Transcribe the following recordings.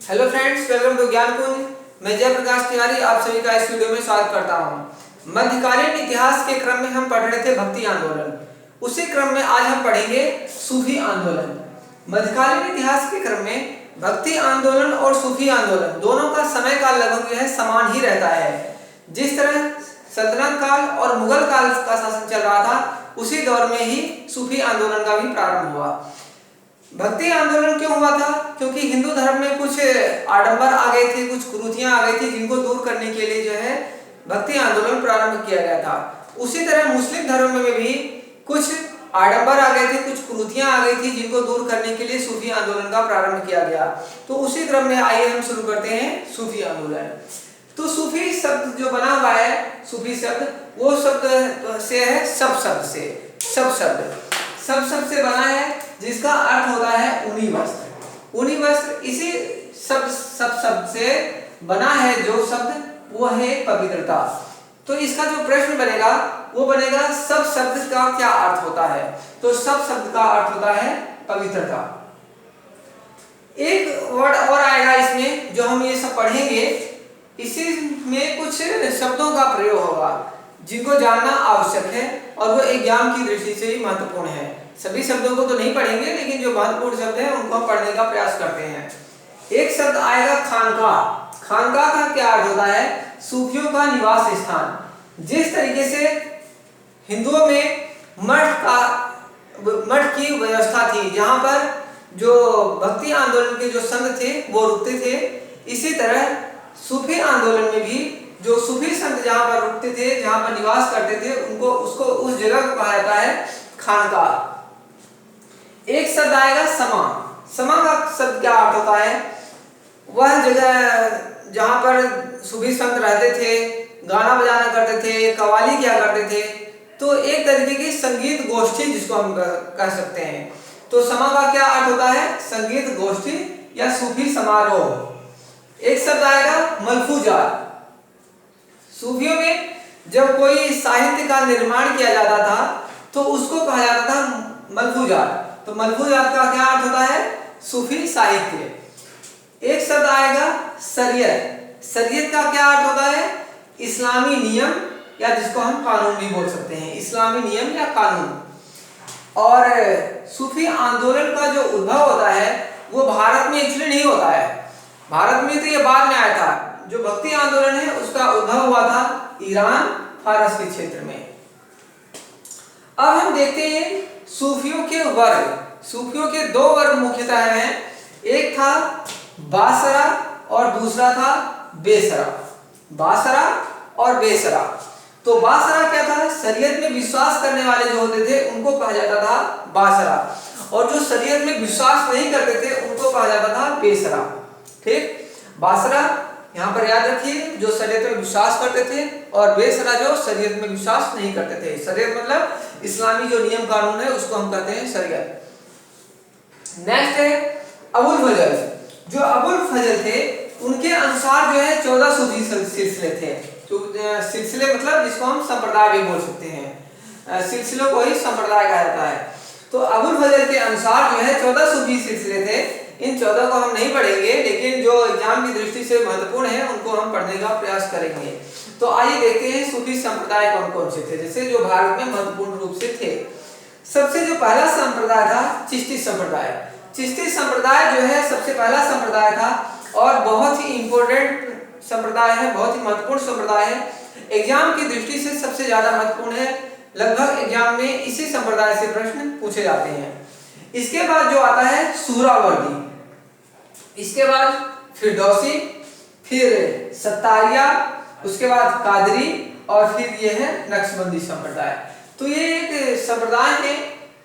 Hello friends, welcome to ज्ञान कुंज। मैं जयप्रकाश तिवारी आप सभी का इस वीडियो में स्वागत करता हूं। मध्यकालीन इतिहास के क्रम में हम पढ़ रहे थे भक्ति आंदोलन। उसी क्रम में आज हम पढ़ेंगे सूफी आंदोलन। मध्यकालीन इतिहास के क्रम में भक्ति आंदोलन और सूफी आंदोलन दोनों का समय काल लगभग समान ही रहता है। जिस तरह सल्तनत काल और मुगल काल का शासन चल रहा था, उसी दौर में ही सूफी आंदोलन का भी प्रारंभ हुआ। भक्ति आंदोलन क्यों हुआ था? क्योंकि हिंदू धर्म में कुछ आडंबर आ गए थे, कुछ कुरीतियां आ गई थी, जिनको दूर करने के लिए भक्ति आंदोलन प्रारंभ किया गया था। उसी तरह मुस्लिम धर्म में भी कुछ आडंबर आ गए थे, कुछ कुरीतियां आ गई थी, जिनको दूर करने के लिए सूफी आंदोलन का प्रारंभ किया गया। तो उसी क्रम में आइए हम शुरू करते हैं सूफी आंदोलन। तो सूफी शब्द जो बना हुआ है, सूफी शब्द, वो शब्द से है सब शब्द से बना है, जिसका अर्थ होता है ऊनी वस्त्र। ऊनी वस्त्र इसी सब शब्द से बना है। जो शब्द वो है पवित्रता। तो इसका जो प्रश्न बनेगा वो बनेगा सब शब्द का क्या अर्थ होता है? तो सब शब्द का अर्थ होता है पवित्रता। एक वर्ड और आएगा इसमें, जो हम ये सब पढ़ेंगे, इसी में कुछ शब्दों का प्रयोग होगा जिनको जानना आवश्यक है, और वो एग्जाम की दृष्टि से ही महत्वपूर्ण है। सभी शब्दों को तो नहीं पढ़ेंगे, लेकिन जो महत्वपूर्ण शब्द हैं उनको हम पढ़ने का प्रयास करते हैं। एक शब्द आएगा खानकाह। खानकाह का क्या अर्थ होता है? सूफियों का निवास स्थान। जिस तरीके से हिंदुओं में मठ की व्यवस्था थी, जहां पर जो भक्ति आंदोलन के जो संत थे वो रुकते थे, इसी तरह सूफी आंदोलन में भी जो सूफी संत जहां पर रुकते थे, जहां पर निवास करते थे, उसको उस जगह को कहा जाता है खानकाह। एक शब्द आएगा समा। समा का शब्द क्या अर्थ होता है? वह जगह जहां पर सूफी संत रहते थे, गाना बजाना करते थे, कव्वाली किया करते थे। तो एक तरीके की संगीत गोष्ठी जिसको हम कह सकते हैं। तो समा का क्या अर्थ होता है? संगीत गोष्ठी या सूफी समारोह। एक शब्द आएगा मलफूजात। सूफियों में जब कोई साहित्य का निर्माण किया जाता था तो उसको कहा जाता था मलफूजात। तो मलफूजात का क्या अर्थ होता है? सूफी साहित्य। एक शब्द आएगा शरीयत। शरीयत का क्या अर्थ होता है? इस्लामी नियम, या जिसको हम कानून भी बोल सकते हैं, इस्लामी नियम या कानून। और सूफी आंदोलन का जो उद्भव होता है वो भारत में एक्चुअली नहीं होता है। भारत में तो ये बाद में आया था। जो भक्ति आंदोलन है उसका उद्भव हुआ था ईरान, फारस के क्षेत्र में। अब हम देखते हैं सूफियों के वर्ग। सूफियों के दो वर्ग मुख्यतः हैं। एक था बासरा और दूसरा था बेसरा। बासरा और बेसरा। तो बासरा क्या था? शरीयत में विश्वास करने वाले जो होते थे उनको कहा जाता था बासरा, और जो शरीयत में विश्वास नहीं करते थे उनको कहा जाता था बेसरा। ठीक, बासरा यहाँ पर याद रखिए, जो शरीयत में विश्वास करते थे, और बेसरा जो शरीयत में विश्वास नहीं करते थे। शरीयत मतलब इस्लामी जो नियम कानून है उसको हम कहते हैं शरीयत। नेक्स्ट है अबुल फजल। जो अबुल फजल थे उनके अनुसार 14 सूफी सिलसिले थे। सिलसिले मतलब जिसको हम संप्रदाय भी बोल सकते हैं, सिलसिलों को ही संप्रदाय कहा जाता है। तो अबुल फजल के अनुसार 14 सूफी सिलसिले थे। इन 14 को हम नहीं पढ़ेंगे, लेकिन जो एग्जाम की दृष्टि से महत्वपूर्ण है उनको हम पढ़ने का प्रयास करेंगे। तो आइए देखते हैं सूफी संप्रदाय कौन कौन से थे, जैसे जो भारत में महत्वपूर्ण रूप से थे। सबसे जो पहला संप्रदाय था चिश्ती संप्रदाय। चिश्ती संप्रदाय सबसे पहला संप्रदाय था, और बहुत ही इंपॉर्टेंट संप्रदाय है, बहुत ही महत्वपूर्ण संप्रदाय है। एग्जाम की दृष्टि से सबसे ज्यादा महत्वपूर्ण है। लगभग एग्जाम में इसी संप्रदाय से प्रश्न पूछे जाते हैं। इसके बाद जो आता है सुहरावर्दी, इसके बाद फिरदौसी, फिर सत्तारिया, उसके बाद कादरी, और फिर ये है नक्शबंदी संप्रदाय। तो ये एक संप्रदाय है।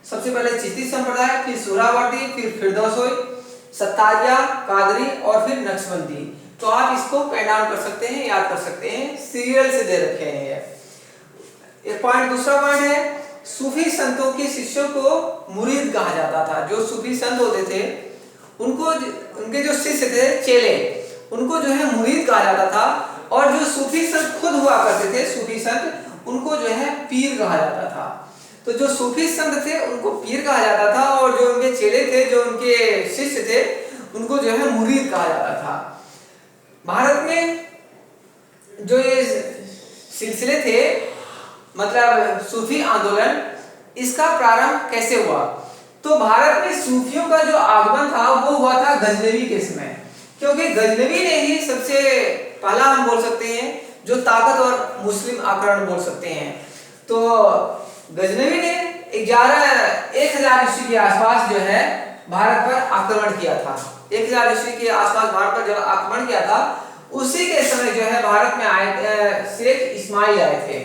सबसे पहले चिश्ती संप्रदाय, फिर सुहरावर्दी, फिर फिरदौसी, सत्तारिया, कादरी और फिर नक्शबंदी। तो आप इसको पेन डाउन कर सकते हैं, याद कर सकते हैं, सीरियल से दे रखे हैं ये। एक पॉइंट। दूसरा पॉइंट है सूफी संतों के शिष्यों को मुरीद कहा जाता था। जो सूफी संत होते थे उनको, उनके जो शिष्य थे, चेले, उनको मुरीद कहा जाता था। और जो सूफी संत खुद हुआ करते थे, सूफी संत, उनको पीर कहा जाता था। तो जो सूफी संत थे उनको पीर कहा जाता था, और जो उनके चेले थे, जो उनके शिष्य थे, उनको जो है मुरीद कहा जाता था। भारत में जो ये सिलसिले थे, मतलब सूफी आंदोलन, इसका प्रारंभ कैसे हुआ? तो भारत में सूफियों का जो आगमन था वो हुआ था गजनवी के समय, क्योंकि गजनवी ने ही सबसे पहला, हम बोल सकते हैं, जो ताकतवर मुस्लिम आक्रमण बोल सकते हैं। तो गजनवी ने 1000 ईस्वी के आसपास जो है भारत पर आक्रमण किया था। 1000 ईस्वी के आसपास भारत पर जब आक्रमण किया था, उसी के समय जो है भारत में आए शेख इस्माइल आए थे।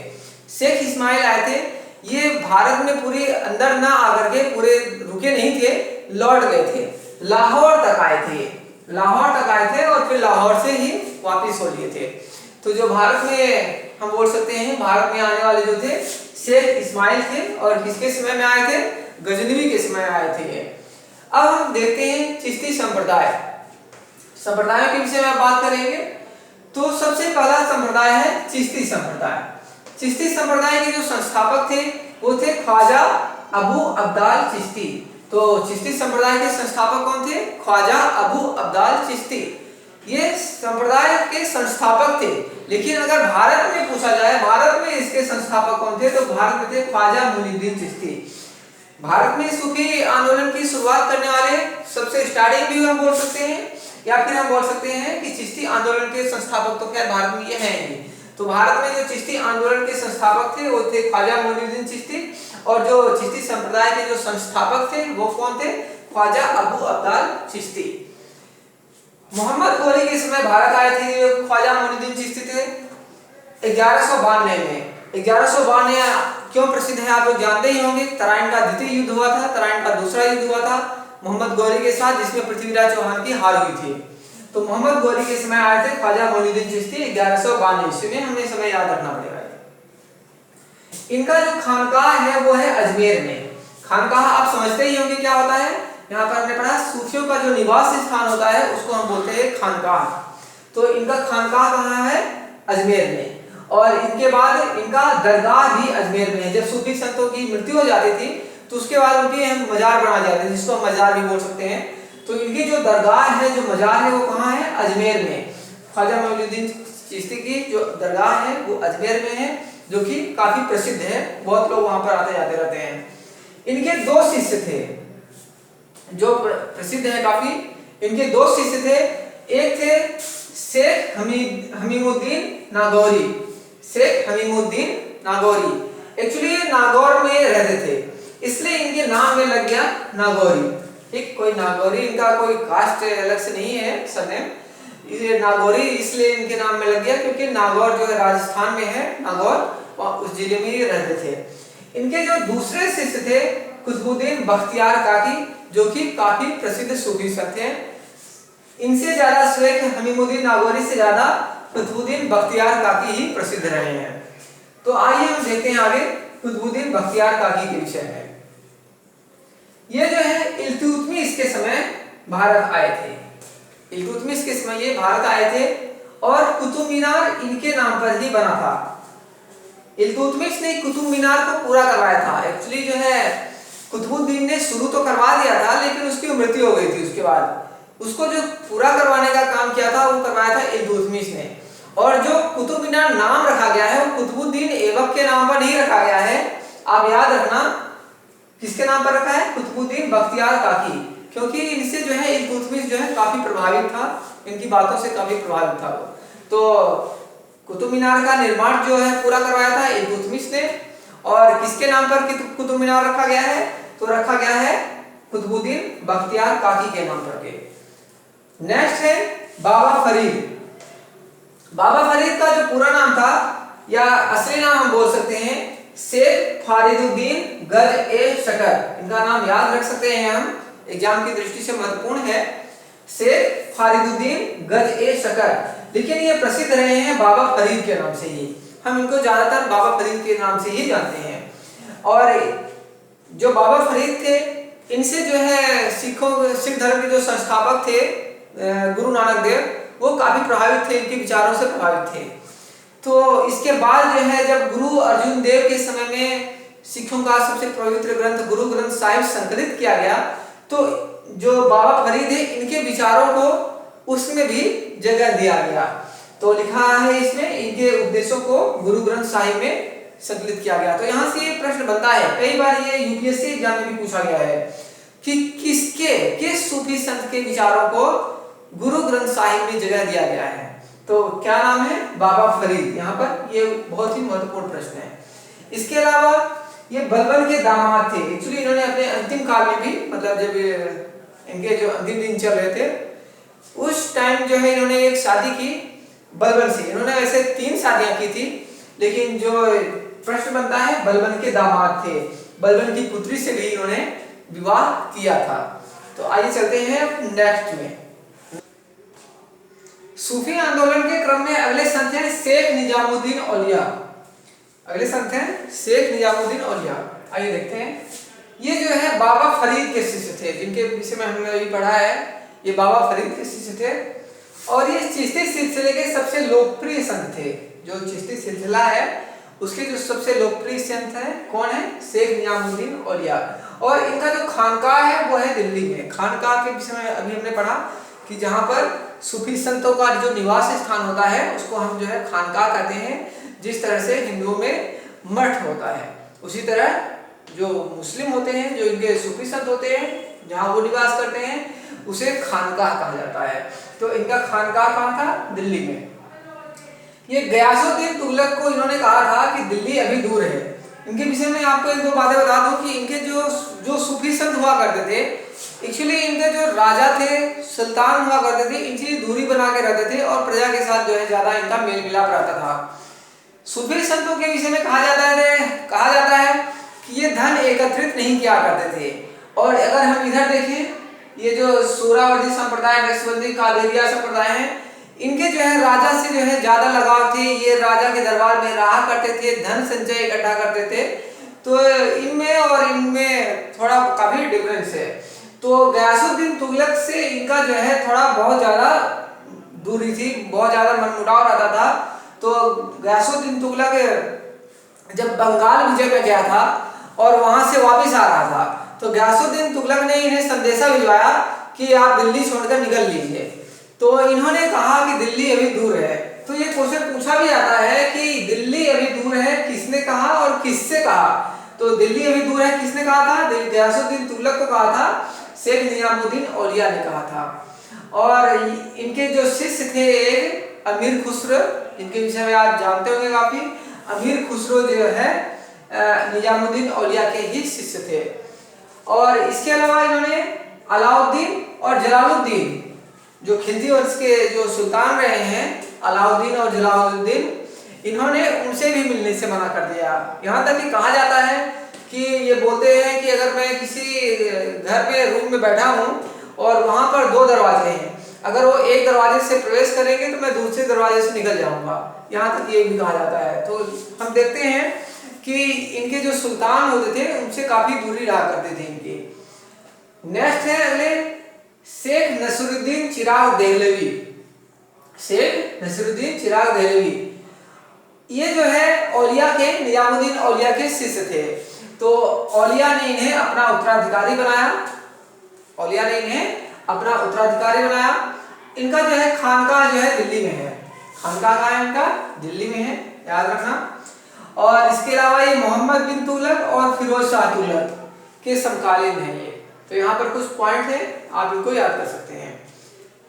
शेख इस्माइल आए थे, ये भारत में पूरे अंदर ना आकर के पूरे रुके नहीं थे, लौट गए थे, लाहौर तक आए थे, लाहौर तक आए थे और फिर लाहौर से ही वापिस हो लिए थे। तो जो भारत में हम बोल सकते हैं, भारत में आने वाले जो थे शेख इस्माइल थे, और किसके समय में आए थे? गजनवी के समय आए थे। अब हम देखते हैं चिश्ती संप्रदाय, संप्रदायों के विषय में बात करेंगे। तो सबसे पहला संप्रदाय है चिश्ती संप्रदाय। चिश्ती संप्रदाय के जो संस्थापक थे वो थे ख्वाजा अबू अब्दाल चिश्ती। तो चिश्ती संप्रदाय के संस्थापक कौन थे? ख्वाजा अबू अब्दाल चिश्ती, ये संप्रदाय के संस्थापक थे। लेकिन अगर भारत में पूछा जाए, भारत में इसके संस्थापक कौन थे, तो भारत में थे ख्वाजा मुइनुद्दीन चिश्ती। भारत में सूफी आंदोलन की शुरुआत करने वाले सबसे स्टार्टिंग भी हम बोल सकते हैं, या फिर हम बोल सकते हैं कि चिश्ती आंदोलन के संस्थापक तो खैर भारत में ये हैं ही। तो भारत में जो चिश्ती आंदोलन के संस्थापक थे वो थे ख्वाजा मुइनुद्दीन चिश्ती, और जो चिश्ती संप्रदाय के जो संस्थापक थे वो कौन थे? ख्वाजा अबू अब्दाल चिश्ती। मोहम्मद गोरी के समय भारत आए थे ख्वाजा मुइनुद्दीन चिश्ती थे 1192 में। 1192 क्यों प्रसिद्ध है आप लोग जानते ही होंगे। तराइन का द्वितीय युद्ध हुआ था, तराइन का दूसरा युद्ध हुआ था मोहम्मद गौरी के साथ, जिसमें पृथ्वीराज चौहान की हार हुई थी। तो मोहम्मद गौरी के समय आए थे ख्वाजा मुइनुद्दीन चिश्ती 1192 ईस्वी में, हमें समय याद रखना पड़ेगा। इनका जो खानकाह है वो है अजमेर में। खानकाह आप समझते ही होंगे क्या होता है, यहाँ पर हमने पढ़ा सूफियों का जो निवास स्थान होता है उसको हम बोलते हैं खानकाह। तो इनका खानकाह कहाँ है? अजमेर में। और इनके बाद इनका दरगाह भी अजमेर में है। जब सूफी संतों की मृत्यु हो जाती थी तो उसके बाद उनकी मजार बना जाते हैं, जिसको हम मजार भी बोल सकते हैं। तो इनकी जो दरगाह है, जो मजार है, वो कहाँ है? अजमेर में। ख्वाजा मुइनुद्दीन चिश्ती की जो दरगाह है वो अजमेर में है, जो कि काफी प्रसिद्ध है, बहुत लोग वहां पर आते जाते रहते हैं। इनके 2 शिष्य थे जो प्रसिद्ध है काफी। इनके 2 शिष्य थे, एक थे शेख हमीमुद्दीन नागौरी। शेख हमीमुद्दीन नागौरी एक्चुअली नागौर में रहते थे, इसलिए इनके नाम में लग गया नागौरी। ठीक, कोई नागौरी, इनका कोई कास्ट अलग से नहीं है सरनेम, ये नागौरी इसलिए इनके नाम में लग गया क्योंकि नागौर जो है राजस्थान में है, नागौर, उस जिले में ही रहते थे। इनके जो दूसरे शिष्य थे कुतुबुद्दीन बख्तियार काकी, जो कि काफी प्रसिद्ध सूफी संत हैं। इनसे ज्यादा शेख हमीमुद्दीन नागौरी से ज्यादा कुतुबुद्दीन बख्तियार काकी ही प्रसिद्ध रहे हैं। तो आइए हम देखते हैं आगे कुतुबुद्दीन बख्तियार काकी के विषय में। ये जो है इल्तुतमिश के समय भारत आए थे। इल्तुतमिश के समय ये भारत आए थे और कुतुब मीनार इनके नाम पर ही बना था। इल्तुतमिश ने कुतुब मीनार को पूरा करवाया था। एक्चुअली जो है कुतुबुद्दीन ने शुरू तो करवा दिया था, लेकिन उसकी मृत्यु हो गई थी। उसके बाद उसको जो पूरा करवाने का काम किया था वो करवाया था इल्तुतमिश ने। और जो कुतुब मीनार नाम रखा गया है वो कुतुबुद्दीन ऐबक के नाम पर नहीं रखा गया है, आप याद रखना किसके नाम पर रखा है? कुतुबुद्दीन बख्तियार काकी, क्योंकि इनसे जो है इल्तुतमिश जो है काफी प्रभावित था, इनकी बातों से काफी प्रभावित था वो। तो कुतुब मीनार का निर्माण जो है पूरा करवाया था इल्तुतमिश ने। और किसके नाम पर कुतुब मीनार रखा गया है? तो रखा गया है कुतुबुद्दीन बख्तियार काकी के नाम पर के। नेक्स्ट है बाबा फरीद। बाबा फरीद का जो पूरा नाम था या असली नाम हम बोल सकते हैं शेख फरीदुद्दीन गज ए शकर। इनका नाम याद रख सकते हैं हम, एग्जाम की दृष्टि से महत्वपूर्ण है, शेख फरीदुद्दीन गज ए शकर। लेकिन ये प्रसिद्ध रहे हैं बाबा फरीद के नाम से ही, हम इनको ज्यादातर बाबा फरीद के नाम से ही जानते हैं। और जो बाबा फरीद थे, इनसे जो है सिख धर्म के जो संस्थापक थे गुरु नानक देव, वो काफी प्रभावित थे, इनके विचारों से प्रभावित थे। तो इसके बाद जो है जब गुरु अर्जुन देव के समय में सिखों का सबसे पवित्र ग्रंथ गुरु ग्रंथ साहिब संकलित किया गया, तो जो बाबा फरीद है इनके विचारों को उसमें भी जगह दिया गया। तो लिखा है इसमें इनके उपदेशों को गुरु ग्रंथ साहिब में संकलित किया गया। तो यहाँ से ये प्रश्न बनता है, कई बार ये यूपीएससी एग्जाम में भी पूछा गया है कि किस सूफी संत के विचारों को गुरु ग्रंथ साहिब में जगह दिया गया है। तो क्या नाम है? बाबा फरीद। यहाँ पर ये बहुत ही महत्वपूर्ण प्रश्न है। इसके अलावा ये बलबन के दामाद थे। एक्चुअली इन्होंने अपने अंतिम काल में भी, मतलब जब इनके जो अंतिम दिन चल रहे थे उस टाइम जो है इन्होंने एक शादी की बलबन से। इन्होंने वैसे 3 शादियां की थी, लेकिन जो प्रश्न बनता है बलबन के दामाद थे, बलबन की पुत्री से भी इन्होंने विवाह किया था। तो आइए चलते हैं नेक्स्ट में। सूफी आंदोलन के क्रम में अगले संत हैं शेख निजामुद्दीन औलिया। अगले संत हैं शेख निजामुद्दीन औलिया। आइए देखते हैं। ये जो है बाबा फरीद के शिष्य थे, जिनके विषय में हमने अभी पढ़ा है। ये बाबा फरीद के शिष्य थे और ये चिश्ती सिलसिले के सबसे लोकप्रिय संत थे। जो चिश्ती सिलसिला है उसके जो सबसे लोकप्रिय संत हैं कौन है? शेख निजामुद्दीन औलिया। और इनका जो खानकाह है वो है दिल्ली में। खानकाह के विषय में अभी हमने पढ़ा कि जहाँ पर सूफी संतों का जो निवास स्थान होता है उसको हम जो है खानकाह कहते हैं। जिस तरह से हिंदुओं में मठ होता है, उसी तरह जो मुस्लिम होते हैं, जो इनके सूफी संत होते हैं, जहाँ वो निवास करते हैं उसे खानकाह कहा जाता है। तो इनका खानकाह कहाँ था? दिल्ली में। ये गयासुद्दीन तुगलक को इन्होंने कहा था कि दिल्ली अभी दूर है। इनके विषय में आपको 1-2 बातें बता दूं कि इनके जो सूफी संत हुआ करते थे, एक्चुअली इनके जो राजा थे, सुल्तान हुआ करते थे, इनसे दूरी बना के रहते थे और प्रजा के साथ जो है ज्यादा इनका मेल मिलाप रहता था। सूफी संतों के विषय में कहा जाता है कि ये धन एकत्रित नहीं किया करते थे। और अगर हम इधर देखें, ये जो सोहरावर्दी संप्रदाय, नक्शबंदी, कादेरिया संप्रदाय है, इनके जो है राजा से जो है ज्यादा लगाव थे। ये राजा के दरबार में रहा करते थे, धन संचय इकट्ठा करते थे। तो इनमें और इनमें थोड़ा काफी डिफरेंस है। तो गयासुद्दीन तुगलक से इनका जो है थोड़ा बहुत ज्यादा दूरी थी, बहुत ज्यादा मनमुटाव रहता था। तो गयासुद्दीन तुगलक जब बंगाल विजय पे गया था और वहां से वापस आ रहा था, तो गयासुद्दीन तुगलक ने इन्हें संदेशा भिजवाया कि आप दिल्ली छोड़कर निकल लीजिए। तो इन्होंने कहा कि दिल्ली अभी दूर है। तो ये क्वेश्चन पूछा भी जाता है कि दिल्ली अभी दूर है किसने कहा और किससे कहा? तो दिल्ली अभी दूर है किसने कहा था? गयासुद्दीन तुगलक को कहा था, शेख निजामुद्दीन औलिया ने कहा था। और इनके जो शिष्य थे एक अमीर खुसरो, इनके विषय में आप जानते होंगे काफी। अमीर खुसरो जो है निजामुद्दीन औलिया के ही शिष्य थे। और इसके अलावा इन्होंने अलाउद्दीन और जलालुद्दीन, जो खिलजी वंश के जो सुल्तान रहे हैं, अलाउद्दीन और जलालुद्दीन, इन्होंने उनसे भी मिलने से मना कर दिया। यहाँ तक कि कहा जाता है कि ये बोलते हैं कि अगर मैं किसी घर पे रूम में बैठा हूँ और वहाँ पर 2 दरवाजे हैं, अगर वो एक दरवाजे से प्रवेश करेंगे तो मैं दूसरे दरवाजे से निकल जाऊंगा। यहाँ तक ये भी कहा जाता है। तो हम देखते हैं कि इनके जो सुल्तान होते थे उनसे काफी दूरी रहा करते थे इनके। नेक्स्ट है अगले शेख नसरुद्दीन चिराग देहलवी। शेख नसरुद्दीन चिराग देहलवी ये जो है औलिया के, निजामुद्दीन औलिया के शिष्य थे। तो औलिया ने इन्हें अपना उत्तराधिकारी बनाया। औलिया ने इन्हें अपना उत्तराधिकारी बनाया। इनका जो है खानकाह जो है दिल्ली में है। खानकाह कहाँ है इनका? दिल्ली में है, याद रखना। और इसके अलावा ये मोहम्मद बिन तुगलक और फिरोज शाह तुगलक के समकालीन है ये। तो यहाँ पर कुछ पॉइंट है, आप इनको याद कर सकते हैं।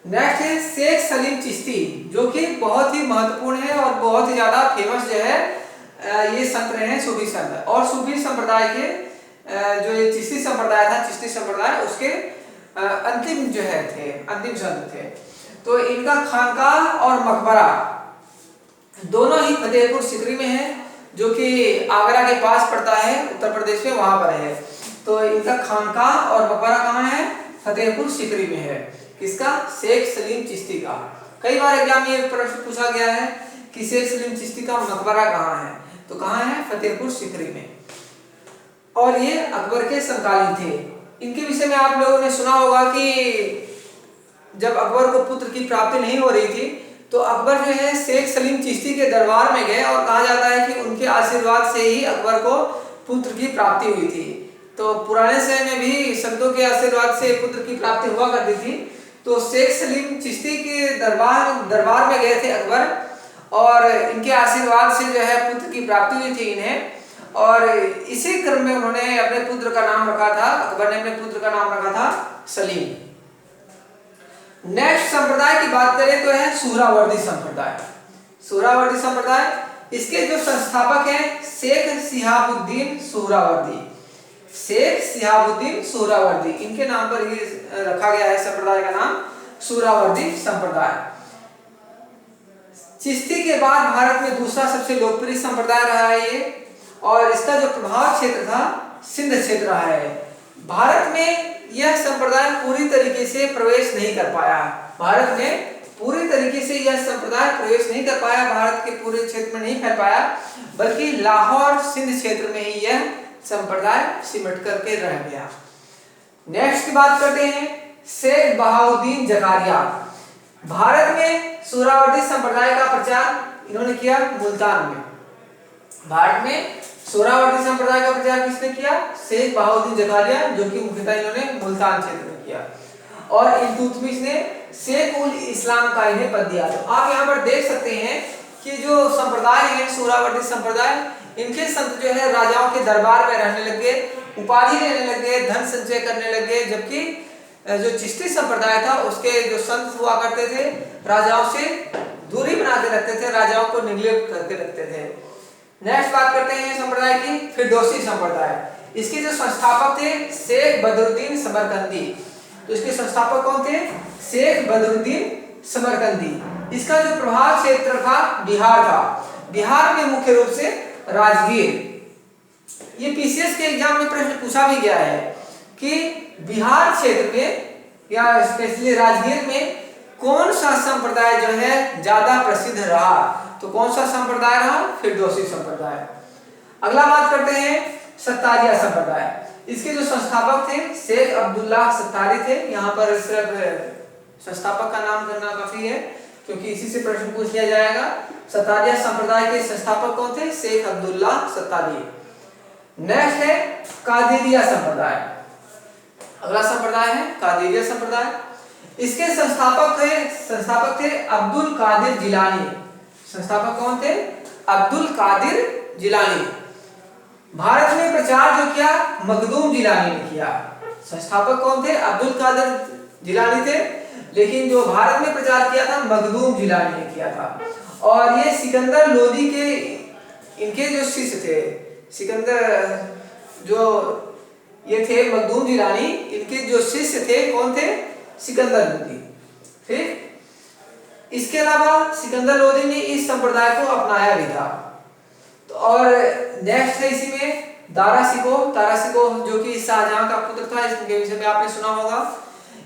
नेक्स्ट है शेख सलीम चिश्ती, जो कि बहुत ही महत्वपूर्ण है और बहुत ही ज्यादा फेमस जो है ये संत रहे हैं, सूफी संत। और सूफी संप्रदाय के जो ये चिश्ती संप्रदाय था, चिश्ती संप्रदाय उसके अंतिम जो है थे, अंतिम संत थे। तो इनका खानकाह और मकबरा दोनों ही फतेहपुर सिकरी में है, जो कि आगरा के पास पड़ता है, उत्तर प्रदेश में, वहां पर है। तो इनका खानकाह और मकबरा कहाँ है? फतेहपुर सिकरी में है। किसका? शेख सलीम चिश्ती का। कई बार एग्जाम में प्रश्न पूछा गया है कि शेख सलीम चिश्ती का मकबरा कहाँ है? तो कहाँ है? फतेहपुर सिकरी में। और ये अकबर के समकालीन थे। इनके विषय में आप लोगों ने सुना होगा कि जब अकबर को पुत्र की प्राप्ति नहीं हो रही थी तो अकबर जो है शेख सलीम चिश्ती के दरबार में गए और कहा जाता है कि उनके आशीर्वाद से ही अकबर को पुत्र की प्राप्ति हुई थी। तो पुराने समय में भी संतों के आशीर्वाद से पुत्र की प्राप्ति हुआ करती थी। तो शेख सलीम चिश्ती के दरबार में गए थे अकबर, और इनके आशीर्वाद से जो है पुत्र की प्राप्ति हुई थी इन्हें, और इसी क्रम में उन्होंने अपने पुत्र का नाम रखा था, अकबर ने अपने पुत्र का नाम रखा था सलीम। नेक्स्ट संप्रदाय की बात करें तो है सुहरावर्दी संप्रदाय। सुहरावर्दी संप्रदाय, इसके जो संस्थापक हैं शेख शिहाबुद्दीन सुहरावर्दी। शेख शिहाबुद्दीन सुहरावर्दी, इनके नाम पर ये रखा गया है संप्रदाय का नाम सुहरावर्दी संप्रदाय। चिश्ती के बाद भारत में दूसरा सबसे लोकप्रिय संप्रदाय रहा है ये, और इसका जो प्रभाव क्षेत्र था सिंध क्षेत्र रहा है। भारत में यह संप्रदाय पूरी तरीके से प्रवेश नहीं कर पाया। भारत में पूरी तरीके से यह संप्रदाय प्रवेश नहीं कर पाया, भारत के पूरे क्षेत्र में नहीं फैल पाया, बल्कि लाहौर सिंध क्षेत्र में ही यह संप्रदाय सिमट करके रह गया। नेक्स्ट की बात करते हैं शेख बहाउद्दीन जकारिया। भारत में सुहरावर्दी संप्रदाय का प्रचार इन्होंने किया मुल्तान में। भारत में सुहरावर्दी संप्रदाय का प्रचार किसने किया? शेख बहाउद्दीन जकारिया, जो कि मुख्यतः इन्होंने मुल्तान क्षेत्र में किया। और इल्तुतमिश ने शेख उल इस्लाम का इन्हें पद दिया। तो आप यहाँ पर देख सकते हैं कि जो संप्रदाय है सुहरावर्दी संप्रदाय, इनके संत जो है राजाओं के दरबार में रहने लगे, उपाधि लेने लगे, धन संचय करने लगे, जबकि जो चिश्ती संप्रदाय था उसके जो संत हुआ करते थे राजाओं से दूरी बना के रखते थे, राजाओं को निग्लेक्ट करके रखते थे। नेक्स्ट बात करते हैं संप्रदाय की फिरदौसी संप्रदाय। इसके जो संस्थापक थे शेख बदरुद्दीन समरकंदी। तो इसके संस्थापक कौन थे? शेख बदरुद्दीन समरकंदी। इसका जो प्रभाव क्षेत्र था बिहार था। बिहार में मुख्य रूप से राजगीर। ये पीसीएस के एग्जाम में प्रश्न पूछा भी गया है कि बिहार क्षेत्र में या स्पेशली राजगीर में कौन सा संप्रदाय जो है ज्यादा प्रसिद्ध रहा? तो कौन सा संप्रदाय रहा? फिरदौसी संप्रदाय। अगला बात करते हैं सत्तारिया संप्रदाय। इसके जो संस्थापक थे शेख अब्दुल्ला सत्तारी थे। यहाँ पर सिर्फ संस्थापक का नाम करना काफी है क्योंकि इसी से प्रश्न पूछ लिया जाएगा। सत्तारिया संप्रदाय के संस्थापक कौन थे? शेख अब्दुल्ला सत्तारी। नेक्स्ट है कादिरिया संप्रदाय। अगला संप्रदाय है कादिरिया संप्रदाय। इसके संस्थापक थे अब्दुल कादिर जिलानी। संस्थापक कौन थे? अब्दुल कादिर जिलानी। भारत में प्रचार जो किया मखदूम जिलानी ने किया। संस्थापक कौन थे? अब्दुल कादिर जिलानी थे, लेकिन जो भारत में प्रचार किया था मखदूम जिलानी ने किया था। और ये सिकंदर लोदी के इनके जो शिष्य थे, सिकंदर जो ये थे मखदूम जिलानी, इनके जो शिष्य थे कौन थे? सिकंदर लोदी। ठीक, इसके अलावा सिकंदर लोदी ने इस संप्रदाय को अपनाया भी था। तो और नेक्स्ट है इसी में दारा शिकोह जो कि शाहजहां का पुत्र था। इसके विषय में आपने सुना होगा।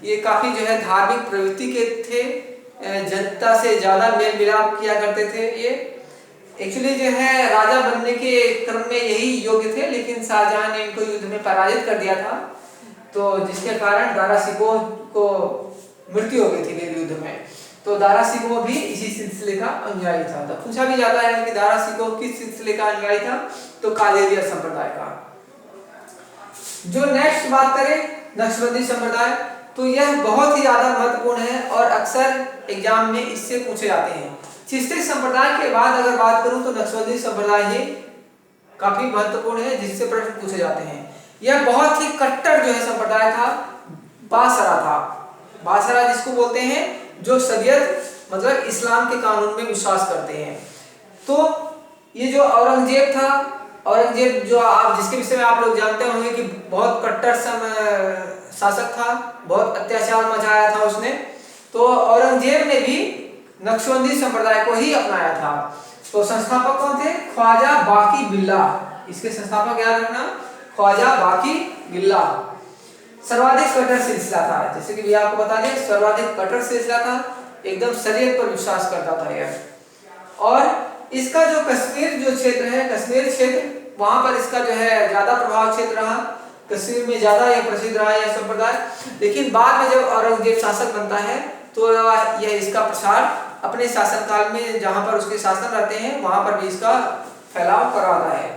ये काफी जो है धार्मिक प्रवृत्ति के थे, जनता से ज्यादा मेल मिलाप किया करते थे। ये एक्चुअली जो है राजा बनने के क्रम में यही योग्य थे, लेकिन शाहजहां ने इनको युद्ध में पराजित कर दिया था, तो जिसके कारण दारा शिकोह को मृत्यु हो गई थी युद्ध में। तो दारा शिकोह भी इसी सिलसिले का अनुयायी था। तो पूछा भी जाता है कि दारा शिकोह किस सिलसिले का अनुयायी था? तो कादिरिया संप्रदाय का। जो नेक्स्ट बात करें नक्शबंदी संप्रदाय, तो यह बहुत ही ज्यादा महत्वपूर्ण है और अक्सर एग्जाम में इससे पूछे जाते हैं। चिश्ती संप्रदाय के बाद अगर बात करूं तो नक्शबंदी संप्रदाय ही काफी महत्वपूर्ण है, जिससे प्रश्न पूछे जाते हैं। यह बहुत ही कट्टर जो है संप्रदाय था, बासरा था। बासरा जिसको बोलते हैं जो शरीयत मतलब इस्लाम के कानून में विश्वास करते हैं। तो ये जो औरंगजेब था, औरंगजेब जो आप जिसके विषय में आप लोग जानते होंगे कि बहुत कट्टर शासक था, बहुत अत्याचार मचाया था उसने। तो औरंगजेब ने भी नक्शबंदी संप्रदाय को ही अपनाया था। तो संस्थापक कौन थे? ख्वाजा बाकी बिल्लाह। इसके संस्थापक याद रखना, ख्वाजा बाकी बिल्लाह। सर्वाधिक कट्टर सिलसिला था, जैसे कि आपको बता दें सर्वाधिक कट्टर सिलसिला था, एकदम शरीयत पर विश्वास करता था यह। और इसका जो कश्मीर जो क्षेत्र है, कश्मीर क्षेत्र, वहां पर इसका जो है ज्यादा प्रभाव क्षेत्र रहा। कश्मीर में ज्यादा यह प्रसिद्ध रहा यह संप्रदाय। लेकिन बाद में जब औरंगजेब शासक बनता है तो यह इसका प्रसार अपने शासनकाल में जहां पर उसके शासन रहते हैं वहां पर भी इसका फैलाव कराता है।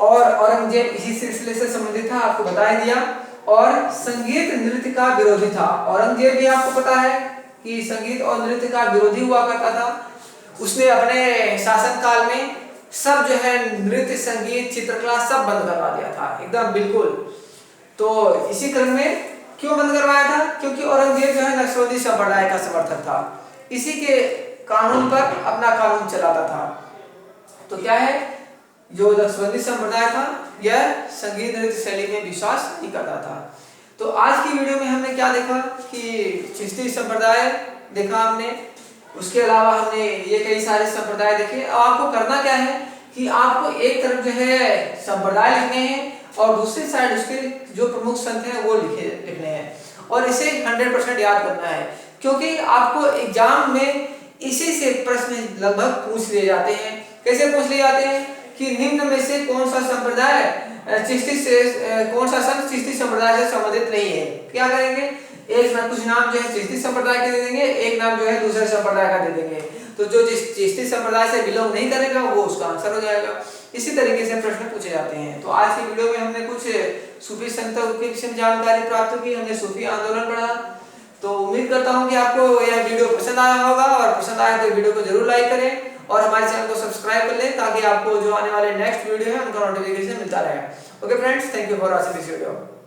और औरंगजेब इसी सिलसिले से संबंधित था, आपको बता ही दिया। और संगीत नृत्य का विरोधी था। औरंगजेब भी आपको पता है कि संगीत और नृत्य का विरोधी हुआ करता था। उसने अपने शासन काल में सब जो है नृत्य, संगीत, चित्रकला सब बंद करवा दिया था, एकदम बिल्कुल। तो इसी क्रम में क्यों बंद करवाया था? क्योंकि औरंगजेब जो है नक्सलवादी संप्रदाय का समर्थक था, इसी के कानून पर अपना कानून चलाता था। तो क्या है, जो नक्सलवादी संप्रदाय था यह संगीत नृत्य शैली में विश्वास नहीं करता था। तो आज की वीडियो में हमने क्या देखा कि चिश्ती संप्रदाय देखा हमने, उसके अलावा हमने ये कई सारे संप्रदाय देखे। अब आपको करना क्या है कि आपको एक तरफ जो है संप्रदाय लिखने हैं और दूसरी साइड उसके जो प्रमुख संत हैं वो लिखने हैं, और इसे 100% याद करना है, क्योंकि आपको एग्जाम में इसी से प्रश्न लगभग पूछ लिए जाते हैं। कैसे पूछ लिए जाते हैं कि निम्न में से कौन सा संप्रदाय चिश्ती से कौन सा संत चिश्ती संप्रदाय से संबंधित नहीं है। क्या करेंगे, एक ना कुछ नाम जो है चिश्ती संप्रदाय के दे देंगे, एक नाम जो है दूसरे संप्रदाय का दे देंगे। तो जो चिश्ती संप्रदाय से बिलोंग नहीं करेगा वो उसका आंसर हो जाएगा। इसी तरीके से प्रश्न पूछे जाते हैं। तो आज की वीडियो में हमने कुछ सूफी संतों के विषय में जानकारी प्राप्त की, हमने सूफी आंदोलन पढ़ा। तो उम्मीद करता हूँ कि आपको यह वीडियो पसंद आया होगा, और पसंद आया तो वीडियो को जरूर लाइक करें और हमारे चैनल को सब्सक्राइब कर लें, ताकि आपको जो आने वाले नेक्स्ट वीडियो है उनका नोटिफिकेशन मिलता रहे। Okay friends, thank you for watching this video.